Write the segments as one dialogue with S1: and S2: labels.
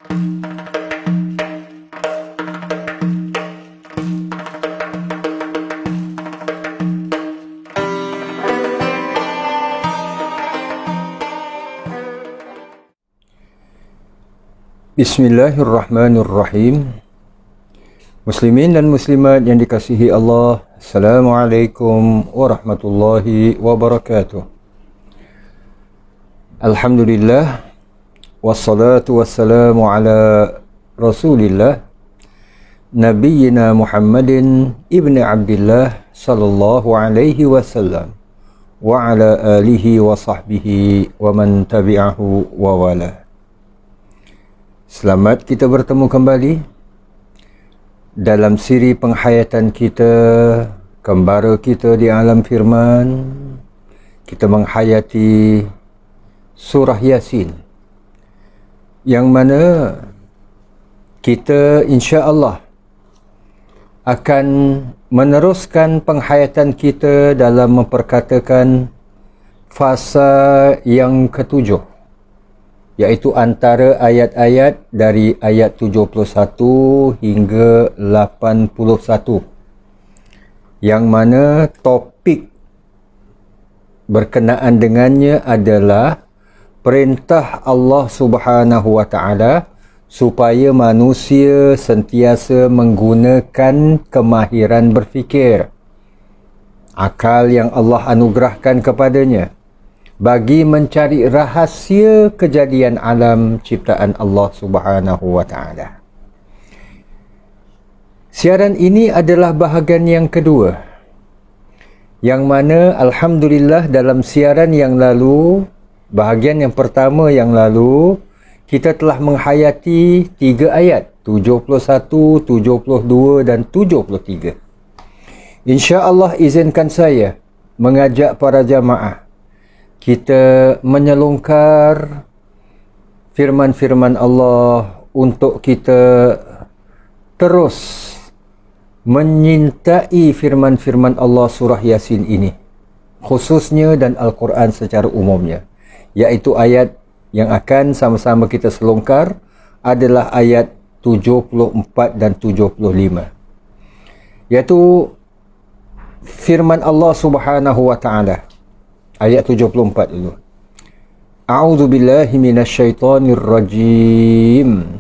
S1: Bismillahirrahmanirrahim. Muslimin dan muslimat yang dikasihi Allah, Assalamualaikum warahmatullahi wabarakatuh. Alhamdulillah, wassalatu wassalamu ala Rasulillah, Nabiyyina Muhammadin ibni Abdillah sallallahu alaihi wasallam wa ala alihi wa sahbihi wa man tabi'ahu wa wala. Selamat kita bertemu kembali dalam siri penghayatan kita, kembara kita di alam firman. Kita menghayati surah Yasin, yang mana kita insya-Allah akan meneruskan penghayatan kita dalam memperkatakan fasa yang ketujuh, iaitu antara ayat-ayat dari ayat 71 hingga 81, yang mana topik berkenaan dengannya adalah perintah Allah Subhanahu wa taala supaya manusia sentiasa menggunakan kemahiran berfikir, akal yang Allah anugerahkan kepadanya, bagi mencari rahsia kejadian alam ciptaan Allah Subhanahu wa taala. Siaran ini adalah bahagian yang kedua, yang mana alhamdulillah dalam siaran yang lalu, bahagian yang pertama yang lalu, kita telah menghayati 3 ayat, 71, 72 dan 73. Insya-Allah izinkan saya mengajak para jamaah kita menyelongkar firman-firman Allah untuk kita terus menyintai firman-firman Allah surah Yasin ini, khususnya dan Al-Quran secara umumnya, iaitu ayat yang akan sama-sama kita selongkar adalah ayat 74 dan 75, iaitu firman Allah Subhanahu wa taala. Ayat 74 dulu. A'udzu billahi minasyaitonir rajim.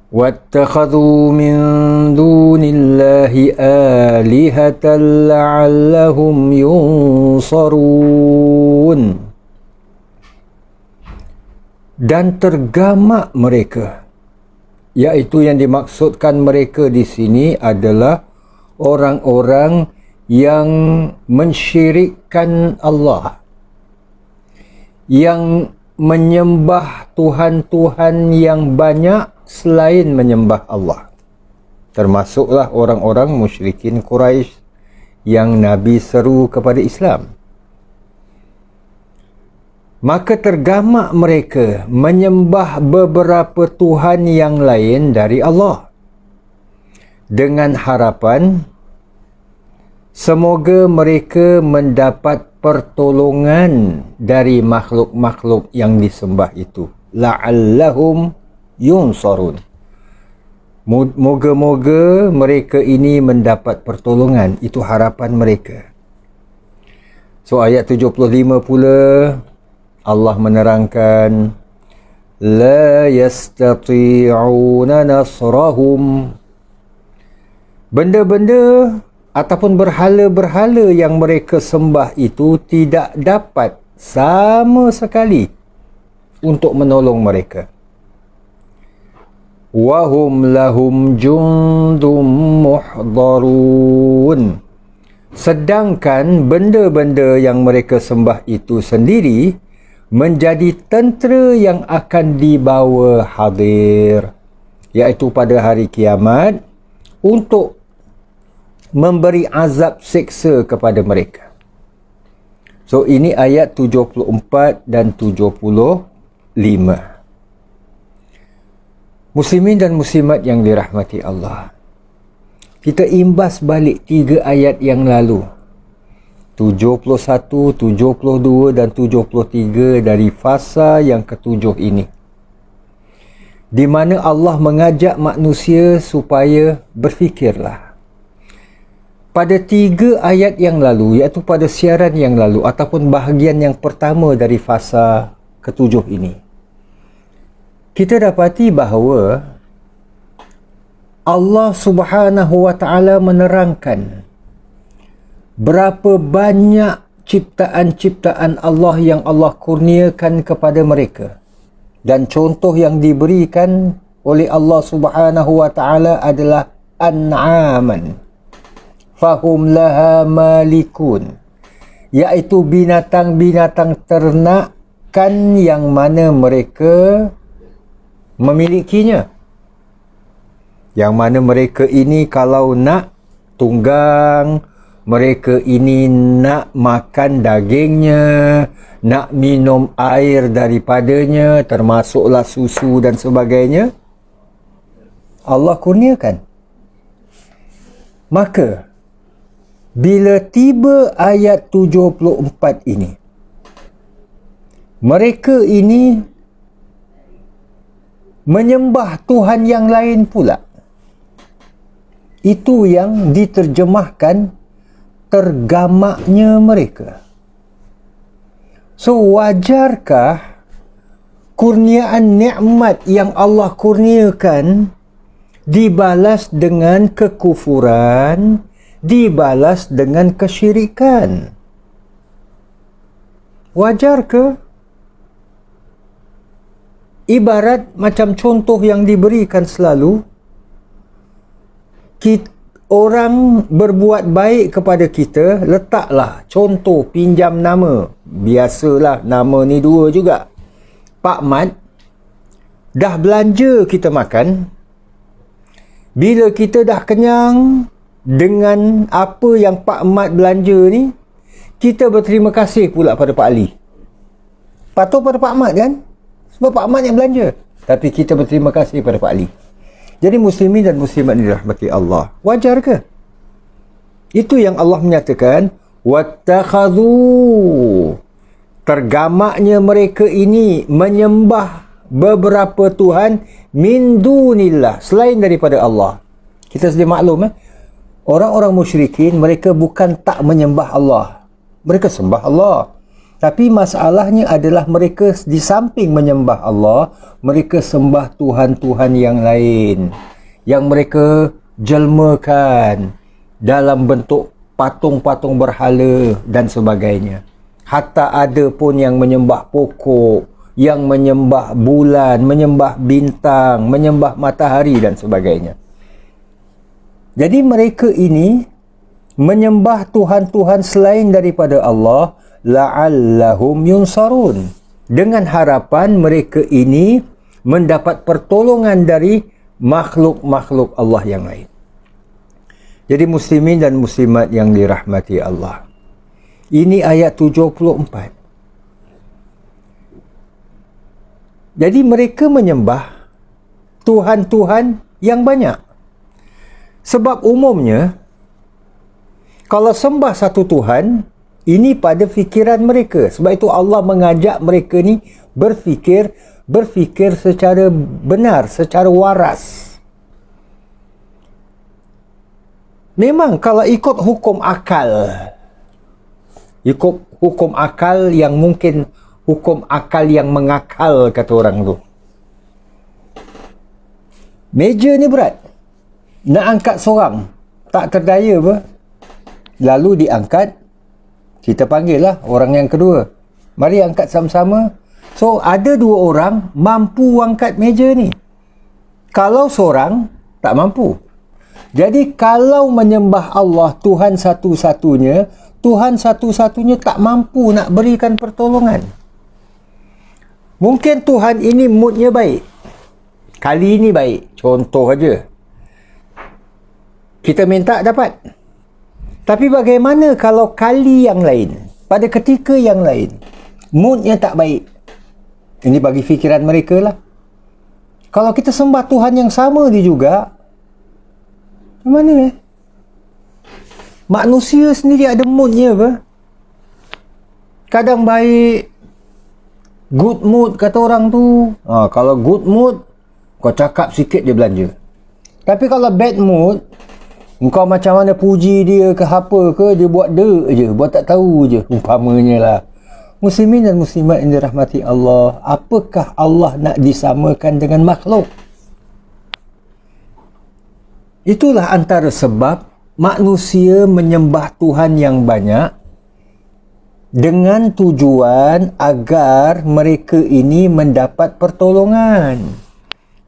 S1: Wattakhadhu min dunillahi alihatan la'allahum yunsarun. Dan tergamak mereka, iaitu yang dimaksudkan mereka di sini adalah orang-orang yang mensyirikkan Allah, yang menyembah Tuhan-Tuhan yang banyak selain menyembah Allah. Termasuklah orang-orang musyrikin Quraisy yang Nabi seru kepada Islam. Maka tergamak mereka menyembah beberapa Tuhan yang lain dari Allah, dengan harapan semoga mereka mendapat pertolongan dari makhluk-makhluk yang disembah itu. La'allahum yunsarun. Moga-moga mereka ini mendapat pertolongan. Itu harapan mereka. So ayat 75 pula Allah menerangkan, la yastati'una nasrahum. Benda-benda ataupun berhala-berhala yang mereka sembah itu tidak dapat sama sekali untuk menolong mereka. Wahum lahum jundum muhdarun. Sedangkan benda-benda yang mereka sembah itu sendiri menjadi tentera yang akan dibawa hadir, iaitu pada hari kiamat, untuk memberi azab seksa kepada mereka. So ini ayat 74 dan 75. Muslimin dan muslimat yang dirahmati Allah, kita imbas balik 3 ayat yang lalu, 71, 72 dan 73 dari fasa yang ketujuh ini. di mana Allah mengajak manusia supaya berfikirlah. Pada 3 ayat yang lalu, iaitu pada siaran yang lalu ataupun bahagian yang pertama dari fasa ke-7 ini, kita dapati bahawa Allah Subhanahu wa taala menerangkan berapa banyak ciptaan-ciptaan Allah yang Allah kurniakan kepada mereka. Dan contoh yang diberikan oleh Allah Subhanahu wa taala adalah an'aman fahum laha malikun, iaitu binatang-binatang ternakan yang mana mereka memilikinya, yang mana mereka ini kalau nak tunggang, mereka ini nak makan dagingnya, nak minum air daripadanya, termasuklah susu dan sebagainya, Allah kurniakan. Maka bila tiba ayat 74 ini, mereka ini menyembah Tuhan yang lain pula. Itu yang diterjemahkan tergamaknya mereka. So, wajarkah kurniaan nikmat yang Allah kurniakan dibalas dengan kekufuran, dibalas dengan kesyirikan? Wajar ke? Ibarat macam contoh yang diberikan selalu, orang berbuat baik kepada kita, letaklah contoh, pinjam nama. Biasalah nama ni 2 juga. Pak Mat, dah belanja kita makan. Bila kita dah kenyang dengan apa yang Pak Mat belanja ni, kita berterima kasih pula pada Pak Ali. Patuh pada Pak Mat kan? Sebab Pak Mat yang belanja. Tapi kita berterima kasih pada Pak Ali. Jadi muslimin dan muslimat dirahmati Allah, wajar ke? Itu yang Allah menyatakan, wattakhadhu, tergamaknya mereka ini menyembah beberapa Tuhan min dunillah, selain daripada Allah. Kita sedia maklum orang-orang musyrikin, mereka bukan tak menyembah Allah, mereka sembah Allah. Tapi masalahnya adalah mereka di samping menyembah Allah, mereka sembah Tuhan-Tuhan yang lain, yang mereka jelmakan dalam bentuk patung-patung berhala dan sebagainya. Hatta ada pun yang menyembah pokok, yang menyembah bulan, menyembah bintang, menyembah matahari dan sebagainya. Jadi mereka ini menyembah Tuhan-Tuhan selain daripada Allah, la'allahum yunsarun, dengan harapan mereka ini mendapat pertolongan dari makhluk-makhluk Allah yang lain. Jadi muslimin dan muslimat yang dirahmati Allah, ini ayat 74. Jadi mereka menyembah Tuhan-Tuhan yang banyak. Sebab umumnya kalau sembah satu Tuhan, ini pada fikiran mereka. Sebab itu Allah mengajak mereka ni berfikir secara benar, secara waras. Memang kalau ikut hukum akal, yang mungkin hukum akal yang mengakal, kata orang tu, meja ni berat, nak angkat seorang tak terdaya apa, lalu diangkat, kita panggil lah orang yang kedua, mari angkat sama-sama. So ada 2 orang mampu angkat meja ni, kalau seorang tak mampu. Jadi kalau menyembah Allah Tuhan satu-satunya, Tuhan satu-satunya tak mampu nak berikan pertolongan. Mungkin Tuhan ini moodnya baik, kali ini baik, contoh aja, kita minta dapat. Tapi bagaimana kalau kali yang lain, pada ketika yang lain, moodnya tak baik? Ini bagi fikiran mereka lah. Kalau kita sembah Tuhan yang sama dia juga, macam mana Manusia sendiri ada moodnya apa? Kadang baik, good mood kata orang tu. Kalau good mood, Kau cakap sikit dia belanja. Tapi kalau bad mood, engkau macam mana puji dia ke apa ke, dia buat je, buat tak tahu je, umpamanya lah. Muslimin dan muslimat yang dirahmati Allah, apakah Allah nak disamakan dengan makhluk? Itulah antara sebab manusia menyembah Tuhan yang banyak dengan tujuan agar mereka ini mendapat pertolongan.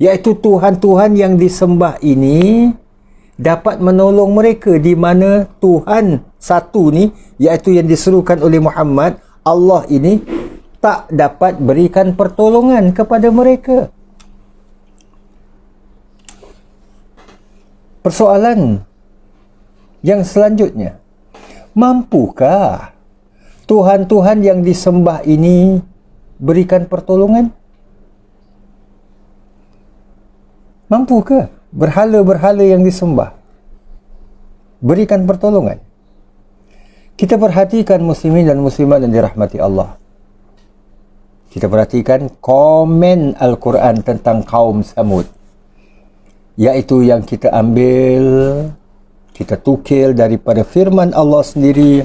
S1: Iaitu Tuhan-Tuhan yang disembah ini dapat menolong mereka, di mana Tuhan satu ni, iaitu yang diserukan oleh Muhammad, Allah ini tak dapat berikan pertolongan kepada mereka. Persoalan yang selanjutnya, mampukah Tuhan-Tuhan yang disembah ini berikan pertolongan? Mampukah berhala-berhala yang disembah berikan pertolongan? Kita perhatikan muslimin dan muslimat yang dirahmati Allah. Kita perhatikan komen Al-Quran tentang kaum Samud, iaitu yang kita ambil, kita tukil daripada firman Allah sendiri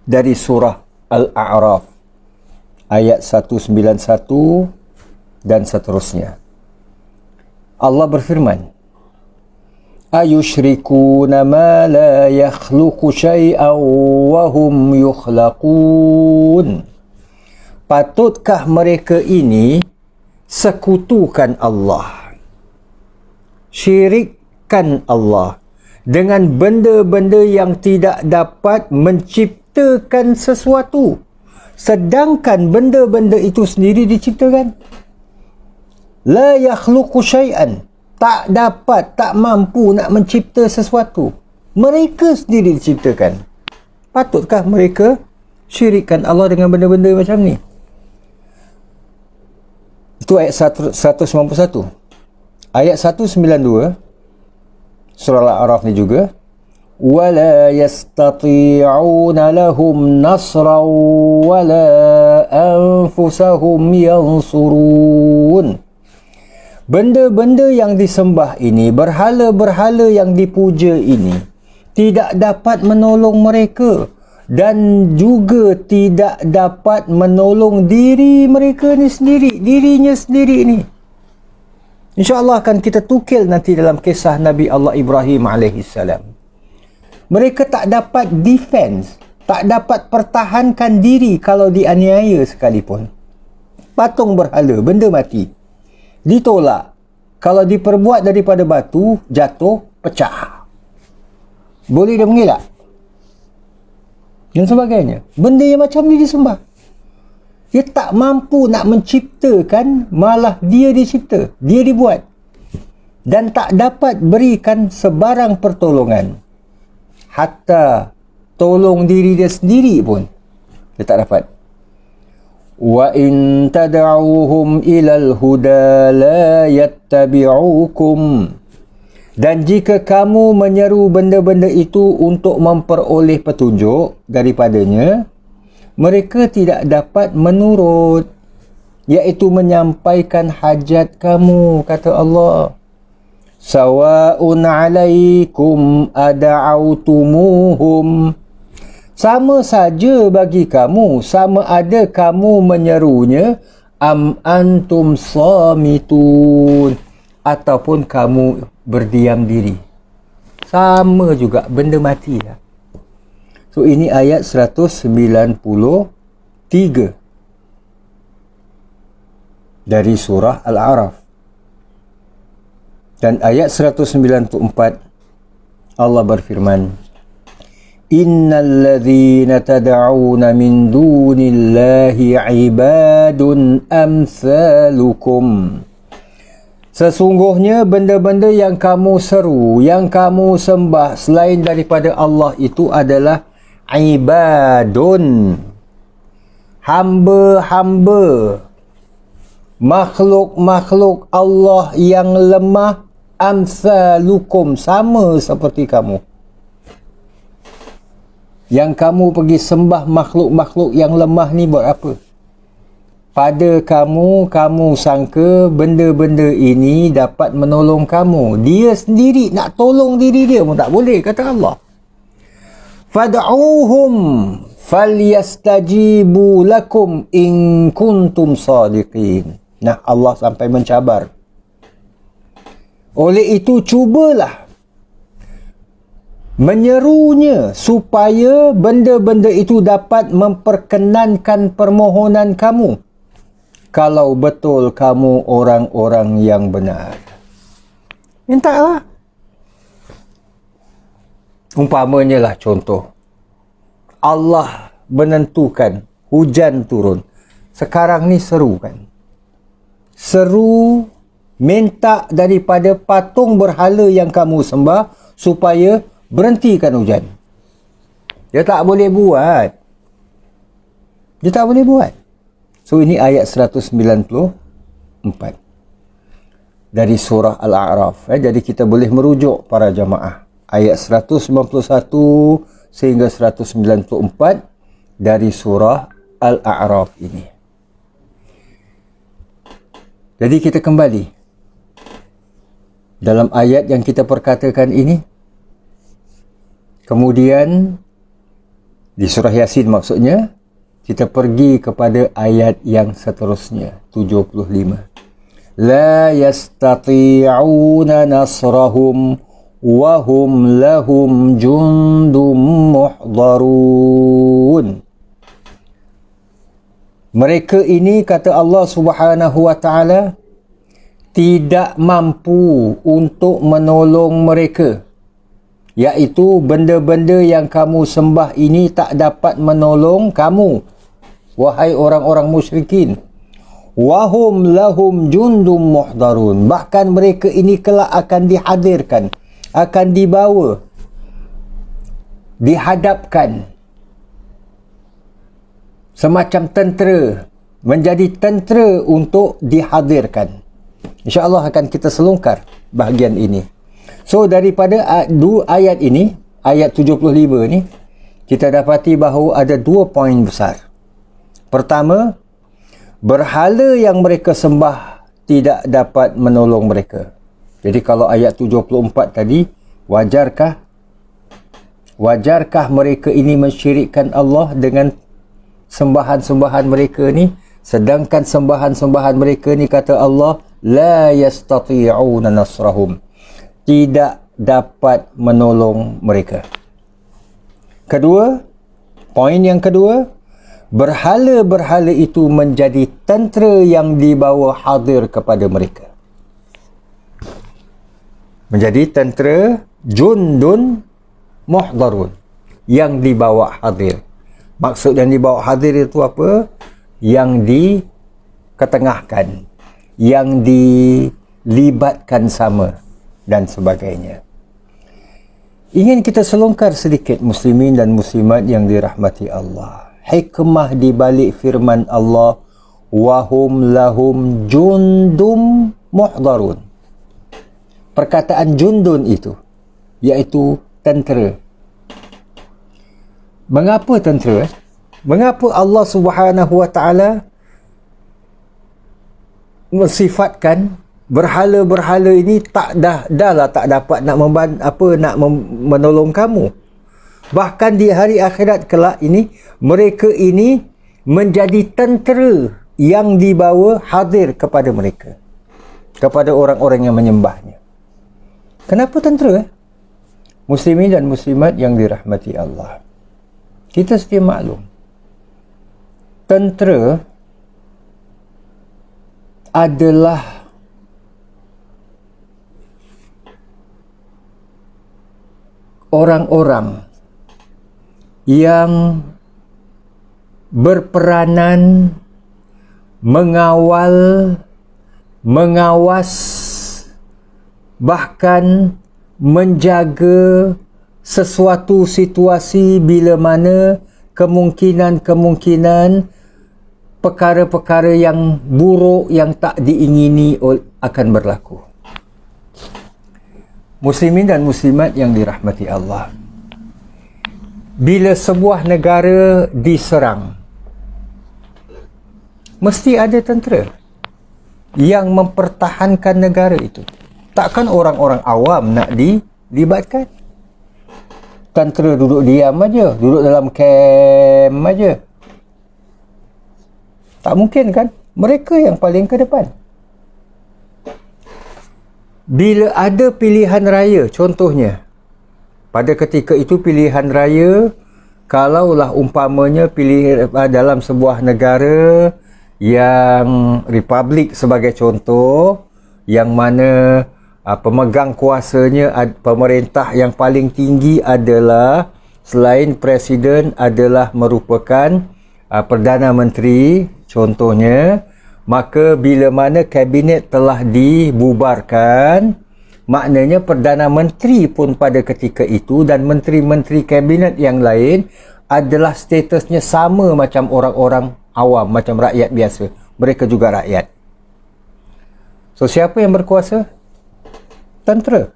S1: dari surah Al-A'raf ayat 191 dan seterusnya. Allah berfirman, ayushrikuna ma la yakhluqu syai'an wa hum yukhlaqun. Patutkah mereka ini sekutukan Allah, syirikkan Allah dengan benda-benda yang tidak dapat menciptakan sesuatu, sedangkan benda-benda itu sendiri diciptakan? La yakhluqu syai'an, tak dapat, tak mampu nak mencipta sesuatu. Mereka sendiri diciptakan. Patutkah mereka syirikkan Allah dengan benda-benda macam ni? Itu ayat 191. Ayat 192 surah Al-A'raf ni juga, wala yastati'una lahum nasran wala anfusahum yansurun. Benda-benda yang disembah ini, berhala-berhala yang dipuja ini, tidak dapat menolong mereka dan juga tidak dapat menolong diri mereka ni sendiri, dirinya sendiri ni. InsyaAllah akan kita tukil nanti dalam kisah Nabi Allah Ibrahim AS. Mereka tak dapat defense, tak dapat pertahankan diri kalau dianiaya sekalipun. Patung berhala, benda mati, ditolak. Kalau diperbuat daripada batu, jatuh, pecah. Boleh dia mengelak dan sebagainya. Benda yang macam ni disembah. Dia tak mampu nak menciptakan, malah dia dicipta, dia dibuat, dan tak dapat berikan sebarang pertolongan. Hatta tolong diri dia sendiri pun dia tak dapat. Wa in tad'uhum ilal huda la yattabi'ukum. Dan jika kamu menyeru benda-benda itu untuk memperoleh petunjuk daripadanya, mereka tidak dapat menurut, iaitu menyampaikan hajat kamu, kata Allah. Sawa'un 'alaikum ada'autumuhum. Sama saja bagi kamu, sama ada kamu menyerunya, am antum samitun, ataupun kamu berdiam diri. Sama juga, benda mati lah. So ini ayat 193 dari surah Al-A'raf. Dan ayat 194 Allah berfirman, innal ladzina tad'una min dunillahi ibadun amsalukum. Sesungguhnya benda-benda yang kamu seru, yang kamu sembah selain daripada Allah itu adalah ibadun, hamba-hamba, makhluk-makhluk Allah yang lemah, amsalukum, sama seperti kamu. Yang kamu pergi sembah makhluk-makhluk yang lemah ni buat apa? pada kamu, kamu sangka benda-benda ini dapat menolong kamu. Dia sendiri nak tolong diri dia pun tak boleh, kata Allah. Fad'uhum falyastajibu lakum in kuntum sadiqin. Nah, Allah sampai mencabar. Oleh itu, cubalah menyerunya supaya benda-benda itu dapat memperkenankan permohonan kamu. Kalau betul kamu orang-orang yang benar. Mintalah. Umpamanya lah contoh. Allah menentukan hujan turun. Sekarang ni seru kan? Seru minta daripada patung berhala yang kamu sembah supaya berhentikan hujan. Dia tak boleh buat. Dia tak boleh buat. So ini ayat 194 dari surah Al-A'raf. Jadi kita boleh merujuk para jamaah. Ayat 191 sehingga 194 dari surah Al-A'raf ini. Jadi kita kembali. Dalam ayat yang kita perkatakan ini, kemudian di surah Yasin maksudnya, kita pergi kepada ayat yang seterusnya, 75. La yastati'una nasrahum wa hum lahum jundum muhdarun. Mereka ini, kata Allah Subhanahu wa taala, tidak mampu untuk menolong mereka. Iaitu benda-benda yang kamu sembah ini tak dapat menolong kamu, wahai orang-orang musyrikin. Wahum lahum jundum muhdarun. Bahkan mereka ini kelak akan dihadirkan, akan dibawa, dihadapkan semacam tentera, menjadi tentera untuk dihadirkan. InsyaAllah akan kita selongkar bahagian ini. So daripada ayat ini, ayat 75 ni, kita dapati bahawa ada dua poin besar. Pertama, berhala yang mereka sembah tidak dapat menolong mereka. Jadi kalau ayat 74 tadi, wajarkah mereka ini mensyirikkan Allah dengan sembahan-sembahan mereka ni? Sedangkan sembahan-sembahan mereka ni, kata Allah, la yastati'una nasrahum, tidak dapat menolong mereka. Kedua, poin yang kedua, berhala-berhala itu menjadi tentera yang dibawa hadir kepada mereka. Menjadi tentera jundun muhdarun, yang dibawa hadir. Maksud yang dibawa hadir itu apa? Yang diketengahkan, yang dilibatkan sama dan sebagainya. Ingin kita selongkar sedikit muslimin dan muslimat yang dirahmati Allah. Hikmah di balik firman Allah, wahum lahum jundum muhdarun. Perkataan jundun itu, iaitu tentera. Mengapa tentera? Mengapa Allah Subhanahu wa taala mensifatkan berhala-berhala ini tak dapat nak menolong kamu? Bahkan di hari akhirat kelak ini, mereka ini menjadi tentera yang dibawa hadir kepada mereka, kepada orang-orang yang menyembahnya. Kenapa tentera? Muslimin dan muslimat yang dirahmati Allah, kita sedia maklum, tentera adalah orang-orang yang berperanan mengawal, mengawas, bahkan menjaga sesuatu situasi bila mana kemungkinan-kemungkinan perkara-perkara yang buruk yang tak diingini akan berlaku. Muslimin dan muslimat yang dirahmati Allah, bila sebuah negara diserang, mesti ada tentera yang mempertahankan negara itu. Takkan orang-orang awam nak dilibatkan? Tentera duduk diam aja, duduk dalam kem aja. Tak mungkin kan? Mereka yang paling ke depan. Bila ada pilihan raya, contohnya, pada ketika itu pilihan raya, kalaulah umpamanya dalam sebuah negara yang republik sebagai contoh, yang mana pemegang kuasanya, pemerintah yang paling tinggi adalah, selain presiden, adalah merupakan Perdana Menteri, contohnya, maka bila mana kabinet telah dibubarkan, maknanya Perdana Menteri pun pada ketika itu dan menteri-menteri kabinet yang lain adalah statusnya sama macam orang-orang awam, macam rakyat biasa. Mereka juga rakyat. So, siapa yang berkuasa? Tentera.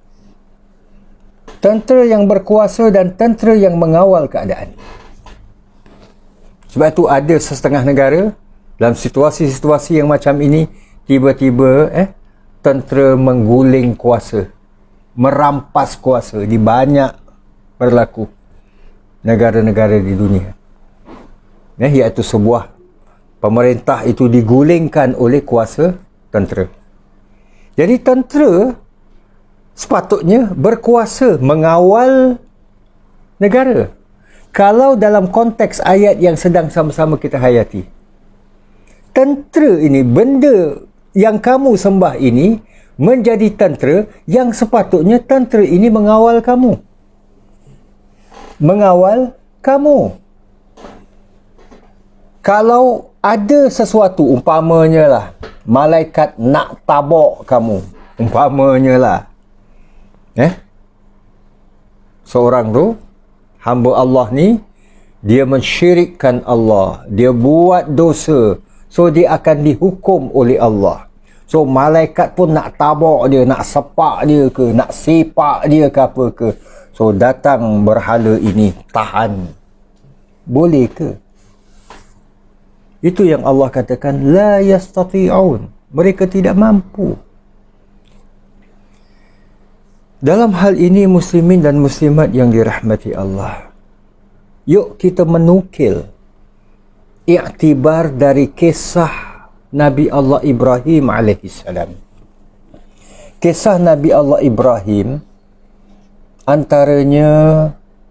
S1: Tentera yang berkuasa dan tentera yang mengawal keadaan. Sebab itu ada setengah negara dalam situasi-situasi yang macam ini, tiba-tiba tentera mengguling kuasa, merampas kuasa di banyak berlaku negara-negara di dunia. Iaitu sebuah pemerintah itu digulingkan oleh kuasa tentera. Jadi tentera sepatutnya berkuasa mengawal negara. Kalau dalam konteks ayat yang sedang sama-sama kita hayati, tentera ini, benda yang kamu sembah ini, menjadi tentera yang sepatutnya tentera ini mengawal kamu. Mengawal kamu. Kalau ada sesuatu, umpamanya lah, malaikat nak tabok kamu, umpamanya lah, seorang tu, hamba Allah ni, dia mensyirikkan Allah, dia buat dosa, so dia akan dihukum oleh Allah. So malaikat pun nak tabok dia, nak sepak dia ke, nak sepak dia ke apa ke. So datang berhala ini, tahan. Boleh ke? Itu yang Allah katakan, la yastati'un. Mereka tidak mampu. Dalam hal ini, muslimin dan muslimat yang dirahmati Allah, yuk kita menukil iktibar dari kisah Nabi Allah Ibrahim alaihissalam. Kisah Nabi Allah Ibrahim, antaranya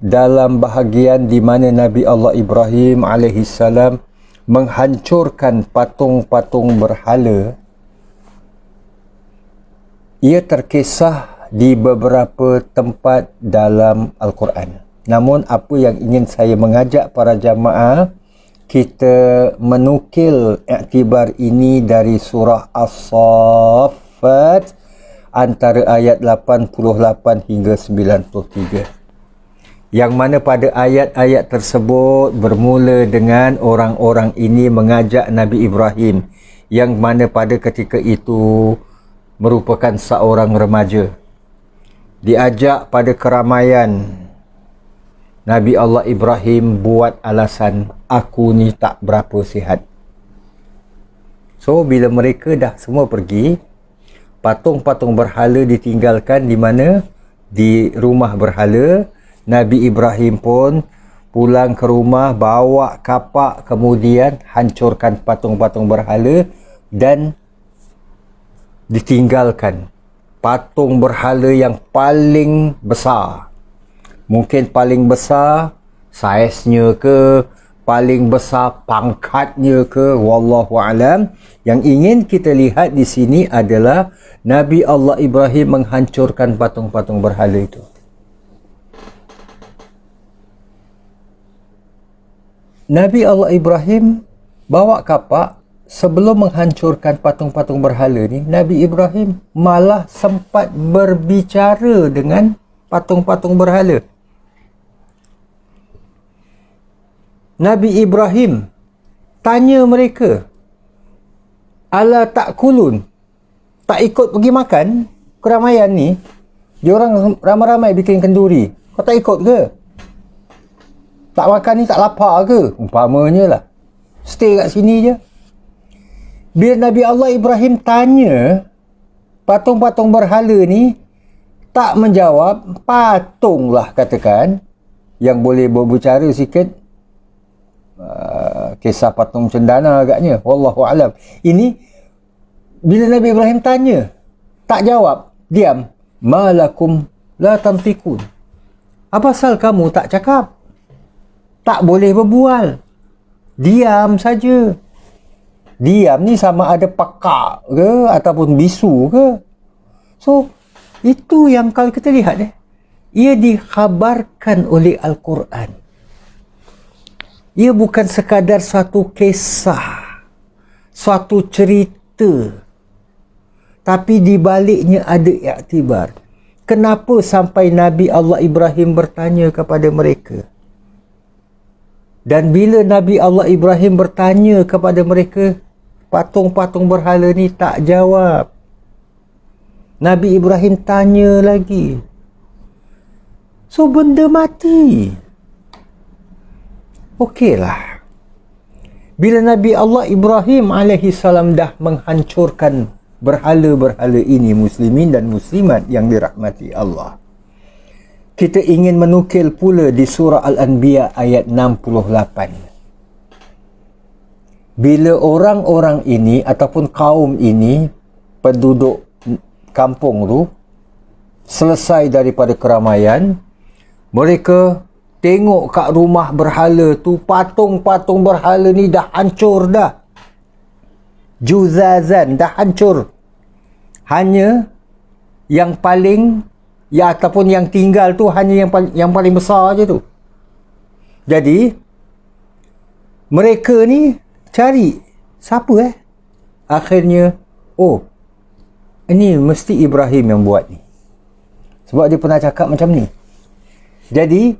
S1: dalam bahagian di mana Nabi Allah Ibrahim alaihissalam menghancurkan patung-patung berhala, ia terkisah di beberapa tempat dalam Al-Quran. Namun apa yang ingin saya mengajak para jamaah, kita menukil iktibar ini dari surah As-Saffat antara ayat 88 hingga 93. Yang mana pada ayat-ayat tersebut bermula dengan orang-orang ini mengajak Nabi Ibrahim, yang mana pada ketika itu merupakan seorang remaja. Diajak pada keramaian, Nabi Allah Ibrahim buat alasan, aku ni tak berapa sihat. So bila mereka dah semua pergi, patung-patung berhala ditinggalkan di mana? Di rumah berhala. Nabi Ibrahim pun pulang ke rumah, bawa kapak, kemudian hancurkan patung-patung berhala dan ditinggalkan patung berhala yang paling besar. Mungkin paling besar saiznya ke, paling besar pangkatnya ke, wallahu alam. Yang ingin kita lihat di sini adalah Nabi Allah Ibrahim menghancurkan patung-patung berhala itu. Nabi Allah Ibrahim bawa kapak. Sebelum menghancurkan patung-patung berhala ni, Nabi Ibrahim malah sempat berbicara dengan patung-patung berhala. Nabi Ibrahim tanya mereka, ala ta'kulun, tak ikut pergi makan? Keramaian ni, diorang ramai-ramai bikin kenduri, kau tak ikut ke? Tak makan ni tak lapar ke? Umpamanya lah, stay kat sini je. Bila Nabi Allah Ibrahim tanya, patung-patung berhala ni tak menjawab, patunglah katakan, yang boleh berbicara sikit, kisah patung cendana agaknya, wallahu alam. Ini bila Nabi Ibrahim tanya, tak jawab, diam. Malakum la tantiqun. Apa pasal kamu tak cakap? Tak boleh berbual. Diam saja. Diam ni sama ada pekak ke ataupun bisu ke. So, itu yang kalau kita lihat ia dikhabarkan oleh Al-Quran. Ia bukan sekadar suatu kisah, suatu cerita. Tapi di baliknya ada iktibar. Kenapa sampai Nabi Allah Ibrahim bertanya kepada mereka? Dan bila Nabi Allah Ibrahim bertanya kepada mereka, patung-patung berhala ni tak jawab. Nabi Ibrahim tanya lagi. So, benda mati. Okeylah. Bila Nabi Allah Ibrahim AS dah menghancurkan berhala-berhala ini, muslimin dan muslimat yang dirahmati Allah, kita ingin menukil pula di surah Al-Anbiya ayat 68. Bila orang-orang ini ataupun kaum ini, penduduk kampung tu, selesai daripada keramaian, mereka tengok kat rumah berhala tu, patung-patung berhala ni dah hancur dah. Juzazan, dah hancur. Hanya yang paling, ya ataupun yang tinggal tu hanya yang paling besar je tu. Jadi mereka ni cari siapa akhirnya, oh, ini mesti Ibrahim yang buat ni, sebab dia pernah cakap macam ni. Jadi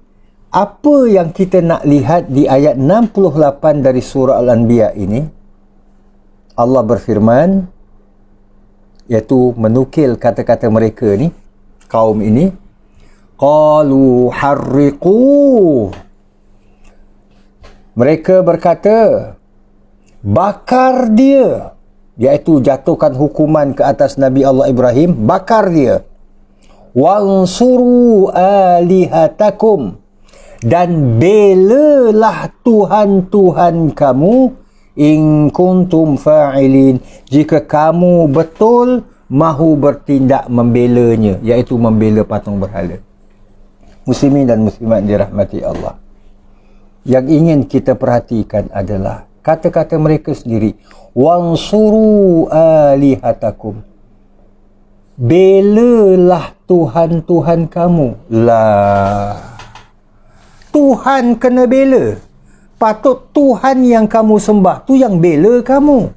S1: apa yang kita nak lihat di ayat 68 dari surah Al-Anbiya ini, Allah berfirman, iaitu menukil kata-kata mereka ni, kaum ini, qalu harriqu. Mereka berkata, bakar dia, iaitu jatuhkan hukuman ke atas Nabi Allah Ibrahim, bakar dia. Wansuru alihatakum, dan belalah Tuhan-Tuhan kamu, in kuntum fa'ilin, jika kamu betul mahu bertindak membelanya, iaitu membela patung berhala. Muslimin dan muslimat dirahmati Allah, yang ingin kita perhatikan adalah kata-kata mereka sendiri, wansuru alihatakum, belalah Tuhan-Tuhan kamu. Lah, Tuhan kena bela. Patut Tuhan yang kamu sembah tu yang bela kamu.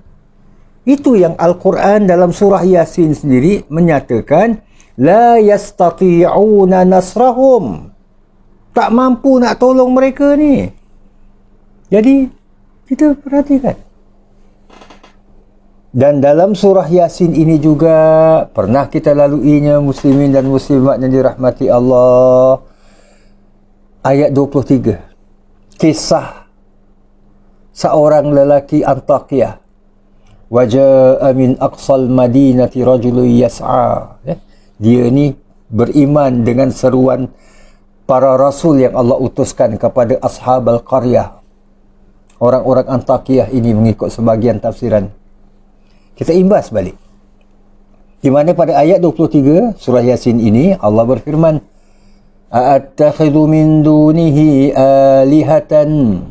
S1: Itu yang Al-Quran dalam surah Yasin sendiri menyatakan, la yastati'una nasrahum, tak mampu nak tolong mereka ni. Jadi kita perhatikan. Dan dalam surah Yasin ini juga pernah kita laluinya, muslimin dan muslimat yang dirahmati Allah, ayat 23, kisah seorang lelaki Antakiyah, waja'a min aqsal madinati rajulun yas'a. Dia ni beriman dengan seruan para rasul yang Allah utuskan kepada ashab al-qaryah. Orang-orang Antakiyah ini mengikut sebahagian tafsiran. Kita imbas balik, di mana pada ayat 23 surah Yasin ini Allah berfirman, a'attakhidhu min dunihi alihatan,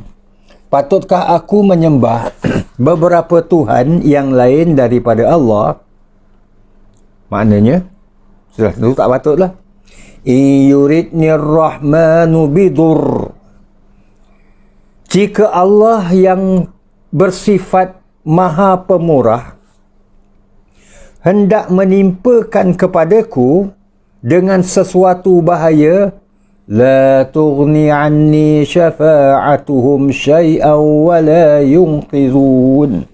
S1: patutkah aku menyembah beberapa Tuhan yang lain daripada Allah? Maknanya sudah tentu tak patutlah. In yuridnir rahmanu bidur, jika Allah yang bersifat maha pemurah hendak menimpakan kepadaku dengan sesuatu bahaya, la tughni anni syafa'atuhum syai'an wa la yunqizun.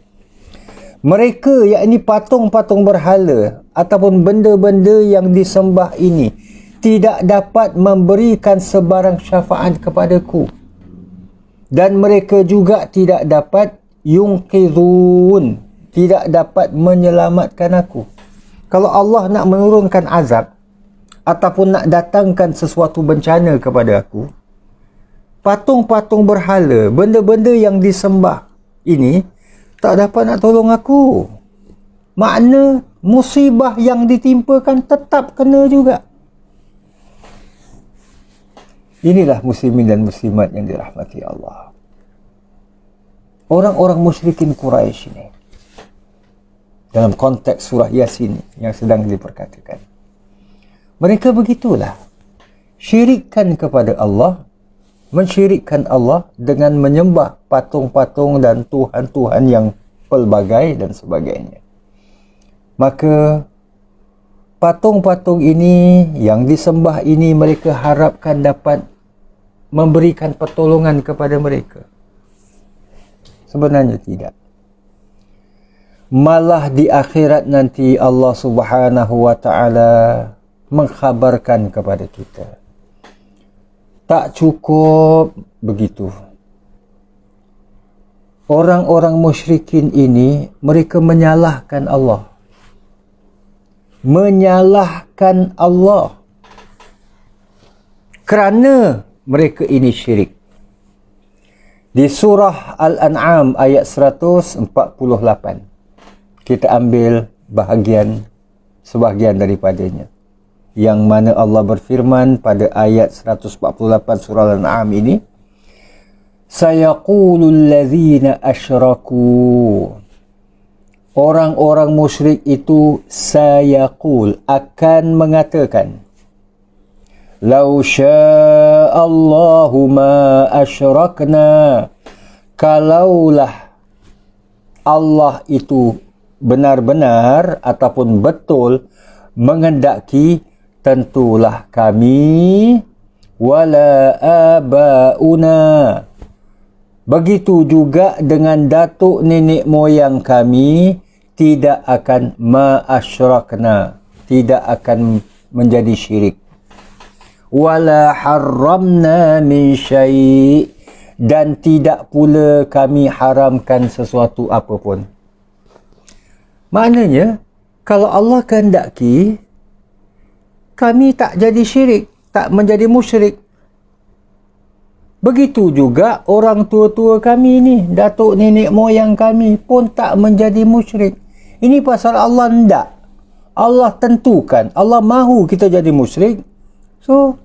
S1: Mereka, yakni patung-patung berhala ataupun benda-benda yang disembah ini, tidak dapat memberikan sebarang syafaat kepadaku, dan mereka juga tidak dapat yunqizun, tidak dapat menyelamatkan aku. Kalau Allah nak menurunkan azab ataupun nak datangkan sesuatu bencana kepada aku, patung-patung berhala, benda-benda yang disembah ini tak dapat nak tolong aku. Makna musibah yang ditimpakan tetap kena juga. Inilah muslimin dan muslimat yang dirahmati Allah. Orang-orang musyrikin Quraisy ini, dalam konteks surah Yasin yang sedang diperkatakan, mereka begitulah. Syirikkan kepada Allah, mensyirikkan Allah dengan menyembah patung-patung dan tuhan-tuhan yang pelbagai dan sebagainya. Maka patung-patung ini yang disembah ini mereka harapkan dapat memberikan pertolongan kepada mereka. Sebenarnya tidak. Malah di akhirat nanti Allah Subhanahu wa taala mengkhabarkan kepada kita. Tak cukup begitu. Orang-orang musyrikin ini mereka menyalahkan Allah. Menyalahkan Allah kerana mereka ini syirik. Di surah Al-An'am ayat 148, kita ambil sebahagian daripadanya, yang mana Allah berfirman pada ayat 148 surah Al-An'am ini, sayaqulul ladzina asyraku, orang-orang musyrik itu sayaqul akan mengatakan, lau sya'allahu ma asyrakna, kalaulah Allah itu benar-benar ataupun betul menghendaki, tentulah kami wala abauna, begitu juga dengan datuk nenek moyang kami, tidak akan ma'asyrakna, tidak akan menjadi syirik. Wala harramna min syai', dan tidak pula kami haramkan sesuatu apapun. Maknanya, kalau Allah kehendaki, kami tak jadi syirik, tak menjadi musyrik. Begitu juga orang tua-tua kami ni, datuk nenek moyang kami pun tak menjadi musyrik. Ini pasal Allah hendak. Allah tentukan, Allah mahu kita jadi musyrik. So,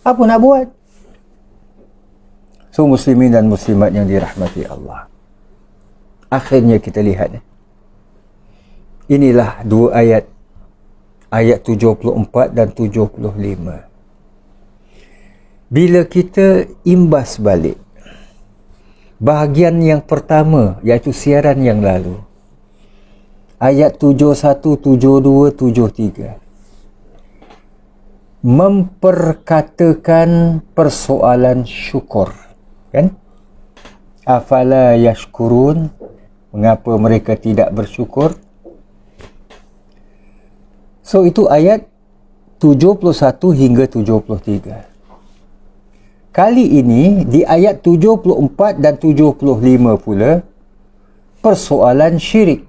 S1: apa nak buat? So, muslimin dan muslimat yang dirahmati Allah, akhirnya kita lihat, inilah dua ayat, ayat 74 dan 75. Bila kita imbas balik bahagian yang pertama, iaitu siaran yang lalu, ayat 71, 72, 73, memperkatakan persoalan syukur, kan? Afala yashkurun, mengapa mereka tidak bersyukur? So, itu ayat 71 hingga 73. Kali ini di ayat 74 dan 75 pula persoalan syirik.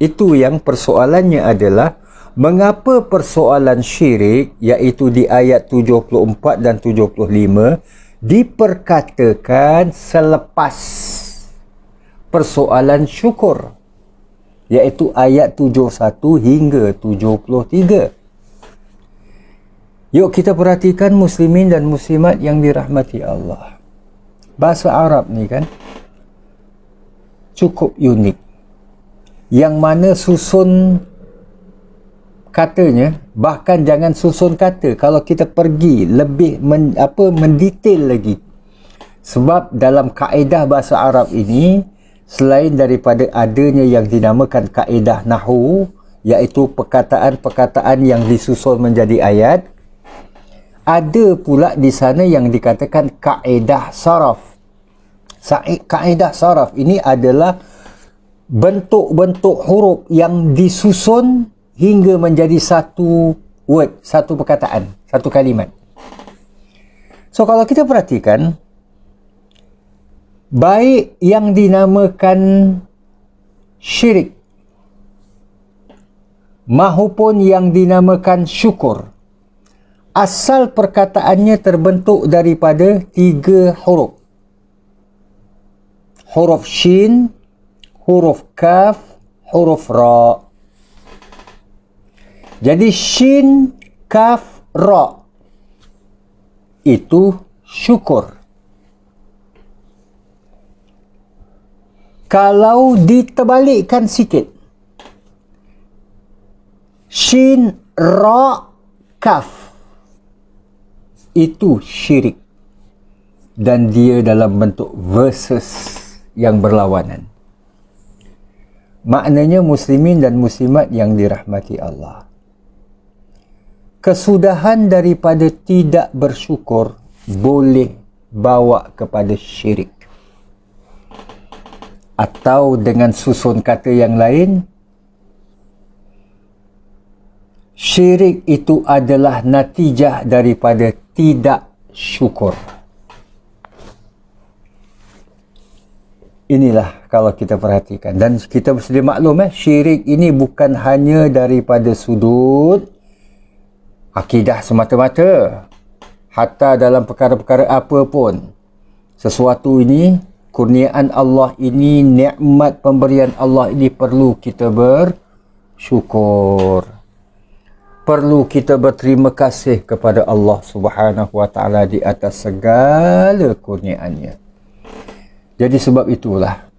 S1: Itu yang persoalannya adalah mengapa persoalan syirik, iaitu di ayat 74 dan 75, diperkatakan selepas persoalan syukur, iaitu ayat 71 hingga 73. Yuk kita perhatikan muslimin dan muslimat yang dirahmati Allah. Bahasa Arab ni kan cukup unik, yang mana susun katanya, bahkan jangan susun kata, kalau kita pergi lebih mendetail lagi. Sebab dalam kaedah bahasa Arab ini, selain daripada adanya yang dinamakan kaedah nahwu, iaitu perkataan-perkataan yang disusun menjadi ayat, ada pula di sana yang dikatakan kaedah saraf. Kaedah saraf ini adalah bentuk-bentuk huruf yang disusun hingga menjadi satu word, satu perkataan, satu kalimat. So, kalau kita perhatikan, baik yang dinamakan syirik mahupun yang dinamakan syukur. Asal perkataannya terbentuk daripada 3 huruf. Huruf shin, huruf kaf, huruf ra. Jadi shin, kaf, ra itu syukur. Kalau diterbalikkan sikit, shin, ra, kaf, itu syirik. Dan dia dalam bentuk versus yang berlawanan. Maknanya muslimin dan muslimat yang dirahmati Allah, kesudahan daripada tidak bersyukur boleh bawa kepada syirik. Atau dengan susun kata yang lain, syirik itu adalah natijah daripada tidak syukur. Inilah kalau kita perhatikan. Dan kita sedia maklum, syirik ini bukan hanya daripada sudut akidah semata-mata. Hatta dalam perkara-perkara apa pun, sesuatu ini, kurniaan Allah ini, nikmat pemberian Allah ini perlu kita bersyukur. Perlu kita berterima kasih kepada Allah Subhanahu wa taala di atas segala kurniaannya. Jadi sebab itulah,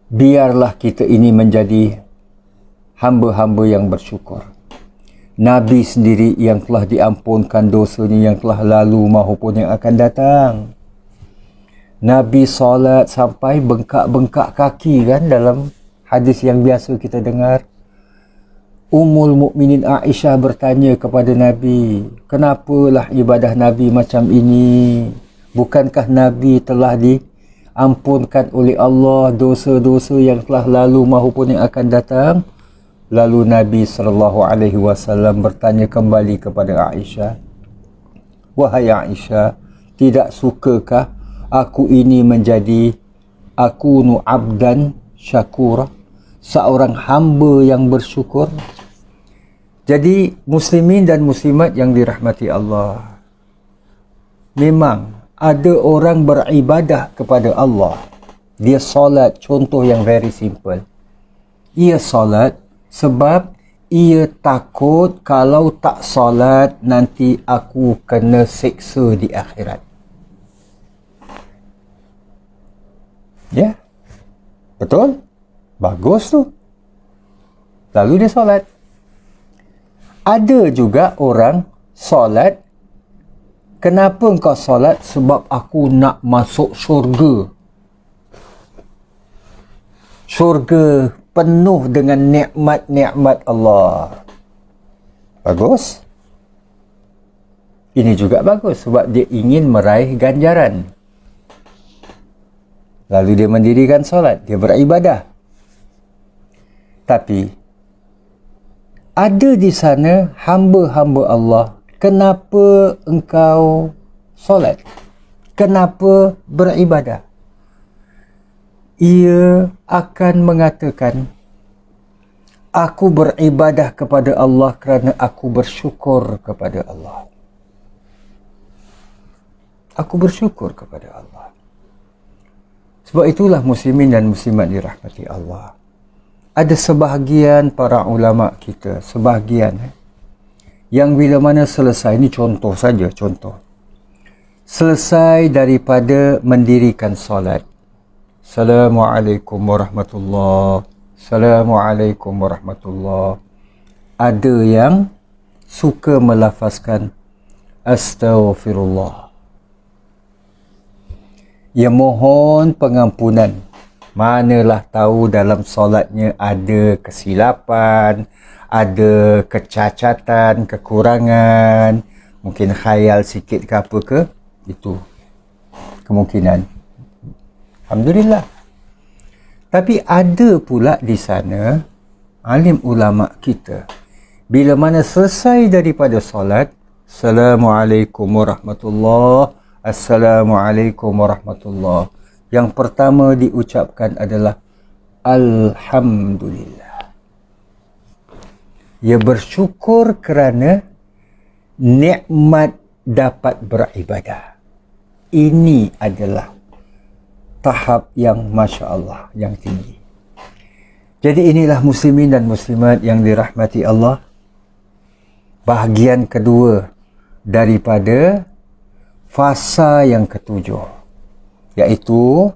S1: biarlah kita ini menjadi hamba-hamba yang bersyukur. Nabi sendiri yang telah diampunkan dosanya yang telah lalu maupun yang akan datang. Nabi solat sampai bengkak-bengkak kaki kan, dalam hadis yang biasa kita dengar. Ummul Mukminin Aisyah bertanya kepada Nabi, kenapalah ibadah Nabi macam ini? Bukankah Nabi telah diampunkan oleh Allah dosa-dosa yang telah lalu maupun yang akan datang? Lalu Nabi SAW bertanya kembali kepada Aisyah, wahai Aisyah, tidak sukakah aku ini menjadi akunu abdan syakura, seorang hamba yang bersyukur? Jadi muslimin dan muslimat yang dirahmati Allah, memang ada orang beribadah kepada Allah, dia solat, contoh yang very simple, ia solat sebab ia takut kalau tak solat nanti aku kena seksa di akhirat. Ya, betul? Bagus tu. Lalu dia solat. Ada juga orang solat, kenapa engkau solat? Sebab aku nak masuk syurga. Syurga penuh dengan nikmat-nikmat Allah. Bagus. Ini juga bagus sebab dia ingin meraih ganjaran. Lalu dia mendirikan solat, dia beribadah. Tapi ada di sana hamba-hamba Allah, kenapa engkau solat? Kenapa beribadah? Ia akan mengatakan, aku beribadah kepada Allah kerana aku bersyukur kepada Allah. Aku bersyukur kepada Allah. Sebab itulah muslimin dan muslimat dirahmati Allah, ada sebahagian para ulama kita, sebahagian yang bila mana selesai, ini contoh saja, contoh, selesai daripada mendirikan solat, Assalamualaikum warahmatullahi, Assalamualaikum warahmatullahi, ada yang suka melafazkan Astaghfirullah. Ia mohon pengampunan. Manalah tahu dalam solatnya ada kesilapan, ada kecacatan, kekurangan, mungkin khayal sikit ke apa ke, itu kemungkinan. Alhamdulillah. Tapi ada pula di sana alim ulama kita, bila mana selesai daripada solat, Assalamualaikum warahmatullahi, Assalamualaikum warahmatullahi, yang pertama diucapkan adalah alhamdulillah. Ia bersyukur kerana nikmat dapat beribadah. Ini adalah tahap yang Masya Allah, yang tinggi. Jadi inilah muslimin dan muslimat yang dirahmati Allah. Bahagian kedua daripada fasa yang ketujuh, iaitu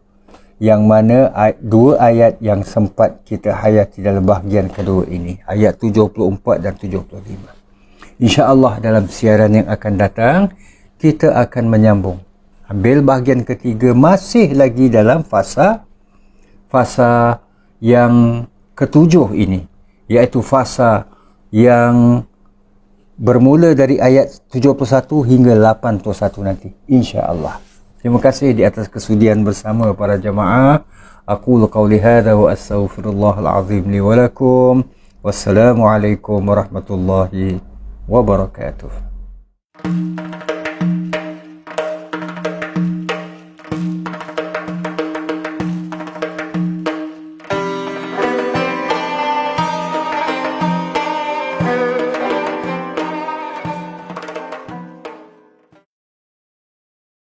S1: yang mana dua ayat yang sempat kita hayati dalam bahagian kedua ini, ayat 74 dan 75. InsyaAllah dalam siaran yang akan datang kita akan menyambung, ambil bahagian ketiga, masih lagi dalam fasa yang ketujuh ini, iaitu fasa yang bermula dari ayat 71 hingga 81 nanti, insya-Allah. Terima kasih di atas kesudian bersama para jemaah. Aqulu qawli hadza wa astaghfirullahal azim li wa lakum. Wassalamualaikum warahmatullahi wabarakatuh.